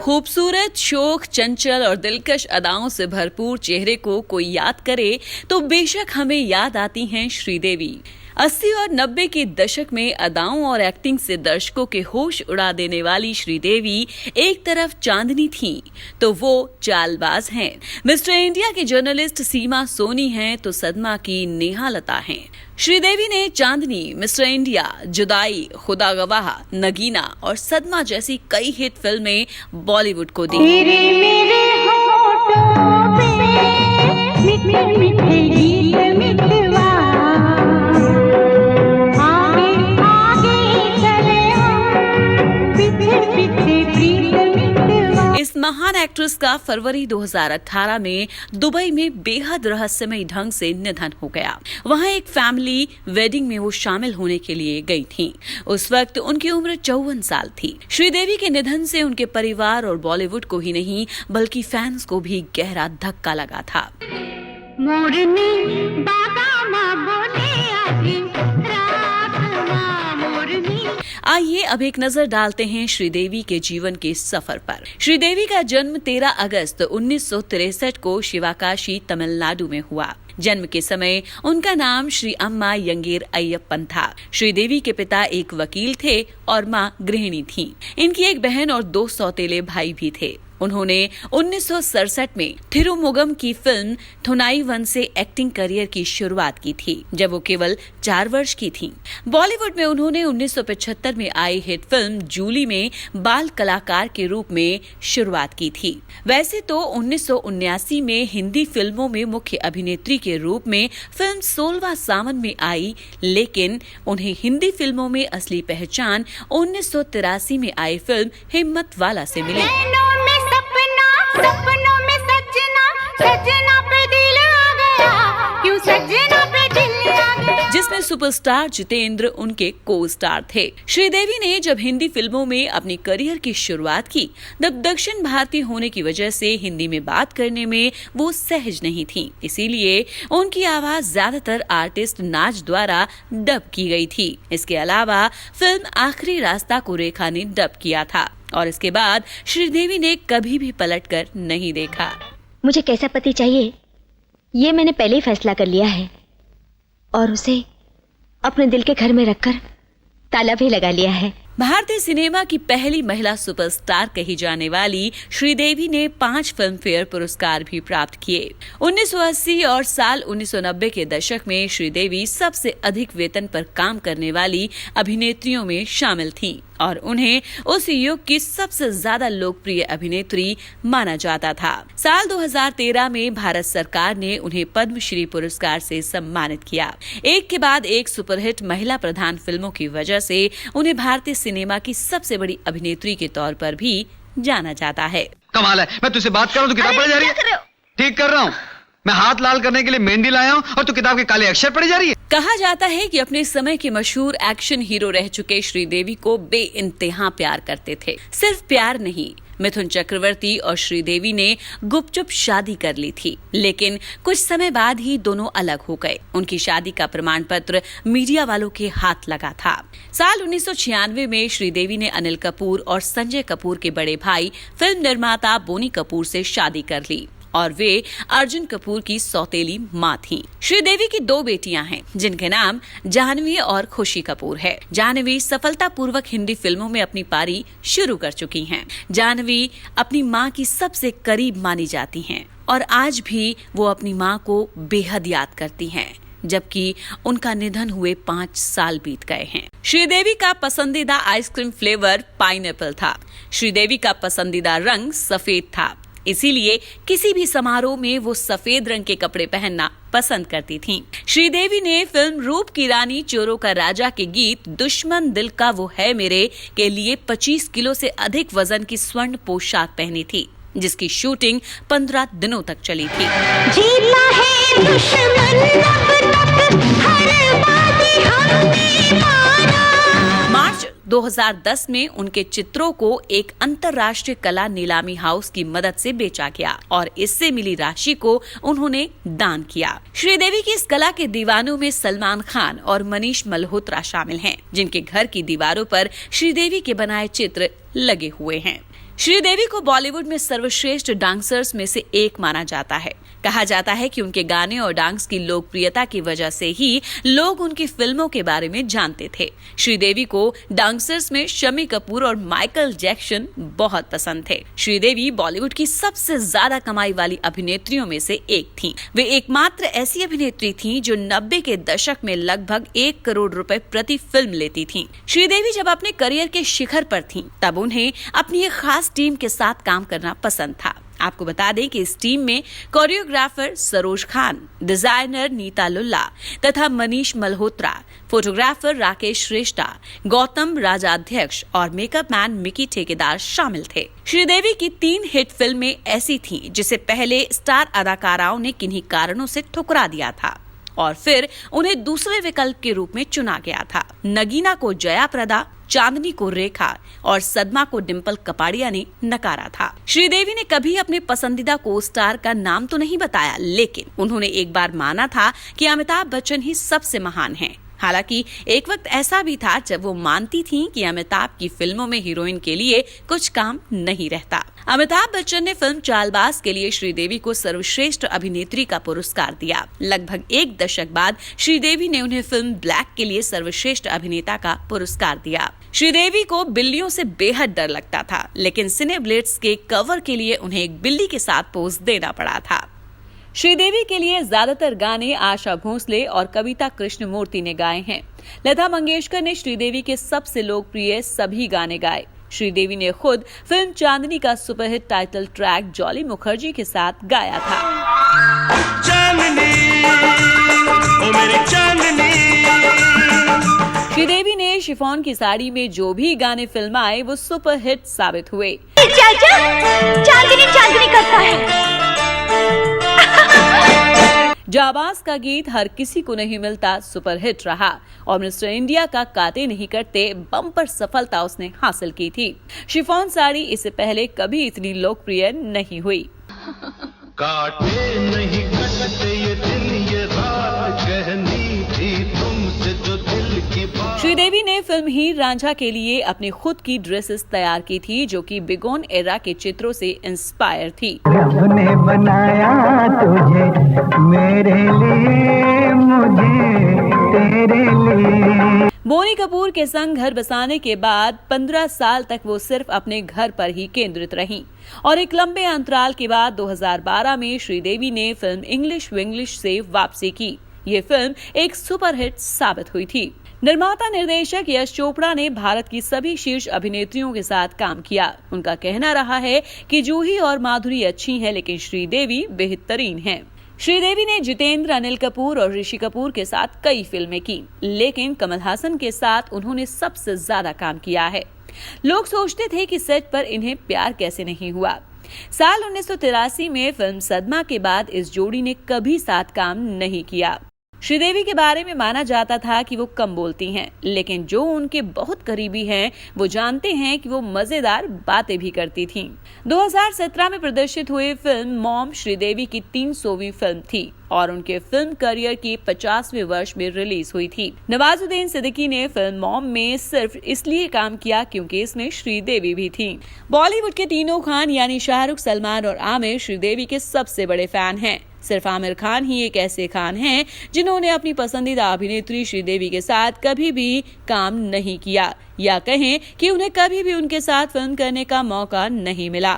खूबसूरत, शोख, चंचल और दिलकश अदाओं से भरपूर चेहरे को कोई याद करे तो बेशक हमें याद आती हैं श्रीदेवी। 80 और 90 के दशक में अदाओं और एक्टिंग से दर्शकों के होश उड़ा देने वाली श्रीदेवी एक तरफ चांदनी थी तो वो चालबाज हैं। मिस्टर इंडिया की जर्नलिस्ट सीमा सोनी हैं तो सदमा की नेहा लता हैं। श्रीदेवी ने चांदनी, मिस्टर इंडिया, जुदाई, खुदा गवाह, नगीना और सदमा जैसी कई हिट फिल्में बॉलीवुड को दी। मेरे होठों पे मीठे मीठे गीत मिटवा, आगे आगे चले हम, पीछे पीछे प्रीत मिटवा। इस महान एक्ट्रेस का फरवरी 2018 में दुबई में बेहद रहस्यमय ढंग से निधन हो गया। वहां एक फैमिली वेडिंग में वो शामिल होने के लिए गई थीं। उस वक्त उनकी उम्र 54 साल थी। श्रीदेवी के निधन से उनके परिवार और बॉलीवुड को ही नहीं बल्कि फैंस को भी गहरा धक्का लगा था। मोरनी बाबा माँ बोले आजी, रात माँ मोरनी। आइए अब एक नजर डालते हैं श्रीदेवी के जीवन के सफर पर। श्रीदेवी का जन्म 13 अगस्त 1963 को शिवाकाशी, तमिलनाडु में हुआ। जन्म के समय उनका नाम श्री अम्मा यंगेर अय्यप्पन था। श्रीदेवी के पिता एक वकील थे और मां गृहिणी थी। इनकी एक बहन और 2 सौतेले भाई भी थे। उन्होंने 1967 में थिरुमुगम की फिल्म थोनाईवन से एक्टिंग करियर की शुरुआत की थी, जब वो केवल 4 वर्ष की थीं। बॉलीवुड में उन्होंने 1975 में आई हिट फिल्म जूली में बाल कलाकार के रूप में शुरुआत की थी। वैसे तो 1979 में हिंदी फिल्मों में मुख्य अभिनेत्री के रूप में फिल्म 16वां सावन में आई, लेकिन उन्हें हिंदी फिल्मों में असली पहचान 1983 में आई फिल्म हिम्मत वाला से मिली। सपनों में सजना, सजना पे दिल आ गया, क्यों सजना पे दिल आ गया। जिसमें सुपरस्टार जितेंद्र उनके को स्टार थे। श्रीदेवी ने जब हिंदी फिल्मों में अपनी करियर की शुरुआत की, तब दक्षिण भारतीय होने की वजह से हिंदी में बात करने में वो सहज नहीं थी। इसीलिए उनकी आवाज ज्यादातर आर्टिस्ट नाच द्वारा डब की गई थी। इसके अलावा फिल्म आखिरी रास्ता को रेखा ने डब किया था और इसके बाद श्रीदेवी ने कभी भी पलटकर नहीं देखा। मुझे कैसा पति चाहिए ये मैंने पहले ही फैसला कर लिया है और उसे अपने दिल के घर में रखकर ताला भी लगा लिया है। भारतीय सिनेमा की पहली महिला सुपरस्टार कही जाने वाली श्रीदेवी ने 5 फिल्म फेयर पुरस्कार भी प्राप्त किए। 1980 और साल 1990 के दशक में श्रीदेवी सबसे अधिक वेतन पर काम करने वाली अभिनेत्रियों में शामिल थीं और उन्हें उस युग की सबसे ज्यादा लोकप्रिय अभिनेत्री माना जाता था। साल 2013 में भारत सरकार ने उन्हें पद्मश्री पुरस्कार से सम्मानित किया। एक के बाद एक सुपरहिट महिला प्रधान फिल्मों की वजह से उन्हें भारतीय सिनेमा की सबसे बड़ी अभिनेत्री के तौर पर भी जाना जाता है। कमाल है, मैं तुझसे बात कर रहा हूँ तो किताब पढ़े जा रही है। ठीक कर रहा हूँ, मैं हाथ लाल करने के लिए मेहंदी लाया हूँ और तू किताब के काले अक्षर पढ़ी जा रही है। कहा जाता है कि अपने समय के मशहूर एक्शन हीरो रह चुके श्रीदेवी को बेइंतहा प्यार करते थे। सिर्फ प्यार नहीं, मिथुन चक्रवर्ती और श्रीदेवी ने गुपचुप शादी कर ली थी, लेकिन कुछ समय बाद ही दोनों अलग हो गए। उनकी शादी का प्रमाण पत्र मीडिया वालों के हाथ लगा था। साल 1996 में श्रीदेवी ने अनिल कपूर और संजय कपूर के बड़े भाई फिल्म निर्माता बोनी कपूर से शादी कर ली और वे अर्जुन कपूर की सौतेली मां थीं। श्रीदेवी की 2 बेटियां हैं जिनके नाम जाह्नवी और खुशी कपूर है। जाह्नवी सफलतापूर्वक हिंदी फिल्मों में अपनी पारी शुरू कर चुकी हैं। जाह्नवी अपनी मां की सबसे करीब मानी जाती हैं और आज भी वो अपनी मां को बेहद याद करती हैं, जबकि उनका निधन हुए 5 साल बीत गए हैं। श्रीदेवी का पसंदीदा आइसक्रीम फ्लेवर पाइनएप्पल था। श्रीदेवी का पसंदीदा रंग सफेद था, इसीलिए किसी भी समारोह में वो सफेद रंग के कपड़े पहनना पसंद करती थीं। श्रीदेवी ने फिल्म रूप की रानी चोरों का राजा के गीत दुश्मन दिल का वो है मेरे के लिए 25 किलो से अधिक वजन की स्वर्ण पोशाक पहनी थी, जिसकी शूटिंग 15 दिनों तक चली थी। जीता है दुश्मन अब तक, हर बाजी हमने मारा। मार्च 2010 में उनके चित्रों को एक अंतर्राष्ट्रीय कला नीलामी हाउस की मदद से बेचा गया और इससे मिली राशि को उन्होंने दान किया। श्रीदेवी की इस कला के दीवानों में सलमान खान और मनीष मल्होत्रा शामिल हैं, जिनके घर की दीवारों पर श्रीदेवी के बनाए चित्र लगे हुए हैं। श्रीदेवी को बॉलीवुड में सर्वश्रेष्ठ डांसर्स में से एक माना जाता है। कहा जाता है कि उनके गाने और डांस की लोकप्रियता की वजह से ही लोग उनकी फिल्मों के बारे में जानते थे। श्रीदेवी को डांसर्स में शम्मी कपूर और माइकल जैक्सन बहुत पसंद थे। श्रीदेवी बॉलीवुड की सबसे ज्यादा कमाई वाली अभिनेत्रियों में से एक थीं। वे एकमात्र ऐसी अभिनेत्री थीं जो 90 के दशक में लगभग 1 करोड़ रुपए प्रति फिल्म लेती थीं। श्रीदेवी जब अपने करियर के शिखर पर थीं, तब उन्हें अपनी एक खास टीम के साथ काम करना पसंद था। आपको बता दें कि इस टीम में कोरियोग्राफर सरोज खान, डिजाइनर नीता लुल्ला तथा मनीष मल्होत्रा, फोटोग्राफर राकेश श्रेष्ठा, गौतम राजाध्यक्ष और मेकअप मैन मिकी ठेकेदार शामिल थे। श्रीदेवी की 3 हिट फिल्में ऐसी थीं जिसे पहले स्टार अदाकाराओं ने किन्हीं कारणों से ठुकरा दिया था और फिर उन्हें दूसरे विकल्प के रूप में चुना गया था। नगीना को जया प्रदा, चांदनी को रेखा और सदमा को डिम्पल कपाड़िया ने नकारा था। श्रीदेवी ने कभी अपने पसंदीदा को स्टार का नाम तो नहीं बताया, लेकिन उन्होंने एक बार माना था कि अमिताभ बच्चन ही सबसे महान हैं। हालांकि एक वक्त ऐसा भी था जब वो मानती थीं कि अमिताभ की फिल्मों में हीरोइन के लिए कुछ काम नहीं रहता। अमिताभ बच्चन ने फिल्म चालबाज के लिए श्रीदेवी को सर्वश्रेष्ठ अभिनेत्री का पुरस्कार दिया। लगभग 1 दशक बाद श्रीदेवी ने उन्हें फिल्म ब्लैक के लिए सर्वश्रेष्ठ अभिनेता का पुरस्कार दिया। श्रीदेवी को बिल्लियों से बेहद डर लगता था, लेकिन सिनेब्लेट्स के कवर के लिए उन्हें एक बिल्ली के साथ पोज देना पड़ा था। श्रीदेवी के लिए ज्यादातर गाने आशा भोसले और कविता कृष्णमूर्ति ने गाए हैं। लता मंगेशकर ने श्रीदेवी के सबसे लोकप्रिय सभी गाने गाए। श्रीदेवी ने खुद फिल्म चांदनी का superhit title track jolly Mukherjee के साथ गाया था। चांदनी, ओ मेरी चांदनी। श्रीदेवी ने शिफॉन की साड़ी में जो भी गाने फिल्माए वो सुपरहिट साबित हुए। चाचा, चांदनी चांदनी करता है। जाबाज का गीत हर किसी को नहीं मिलता सुपरहिट रहा और मिस्टर इंडिया का काटे नहीं कटते बम्पर सफलता उसने हासिल की थी। शिफॉन साड़ी इससे पहले कभी इतनी लोकप्रिय नहीं हुई। काटे नहीं कटते ये दिन ये रात कहनी थी तुमसे जो दिल की बात। श्रीदेवी ने फिल्म हीर रांझा के लिए अपनी खुद की ड्रेसेस तैयार की थी, जो कि बिगोन एरा के चित्रों से इंस्पायर थी। रब ने बनाया तुझे मेरे लिए, मुझे तेरे लिए। बोनी कपूर के संग घर बसाने के बाद 15 साल तक वो सिर्फ अपने घर पर ही केंद्रित रहीं और एक लंबे अंतराल के बाद 2012 में श्रीदेवी ने फिल्म इंग्लिश विंग्लिश से वापसी की। ये फिल्म एक सुपरहिट साबित हुई थी। निर्माता निर्देशक यश चोपड़ा ने भारत की सभी शीर्ष अभिनेत्रियों के साथ काम किया। उनका कहना रहा है कि जूही और माधुरी अच्छी हैं, लेकिन श्रीदेवी बेहतरीन हैं। श्रीदेवी ने जितेंद्र, अनिल कपूर और ऋषि कपूर के साथ कई फिल्में की, लेकिन कमल हासन के साथ उन्होंने सबसे ज्यादा काम किया है। लोग सोचते थे कि सेट पर इन्हें प्यार कैसे नहीं हुआ। साल 1983 में फिल्म सदमा के बाद इस जोड़ी ने कभी साथ काम नहीं किया। श्रीदेवी के बारे में माना जाता था कि वो कम बोलती हैं, लेकिन जो उनके बहुत करीबी हैं वो जानते हैं कि वो मजेदार बातें भी करती थीं। 2017 में प्रदर्शित हुई फिल्म मॉम श्रीदेवी की 300वीं फिल्म थी और उनके फिल्म करियर के 50वें वर्ष में रिलीज हुई थी। नवाजुद्दीन सिद्दीकी ने फिल्म मॉम में सिर्फ इसलिए काम किया क्योंकि इसमें श्रीदेवी भी थी। बॉलीवुड के तीनों खान यानी शाहरुख, सलमान और आमिर श्रीदेवी के सबसे बड़े फैन हैं। सिर्फ आमिर खान ही एक ऐसे खान हैं जिन्होंने अपनी पसंदीदा अभिनेत्री श्रीदेवी के साथ कभी भी काम नहीं किया या कहें कि उन्हें कभी भी उनके साथ फिल्म करने का मौका नहीं मिला।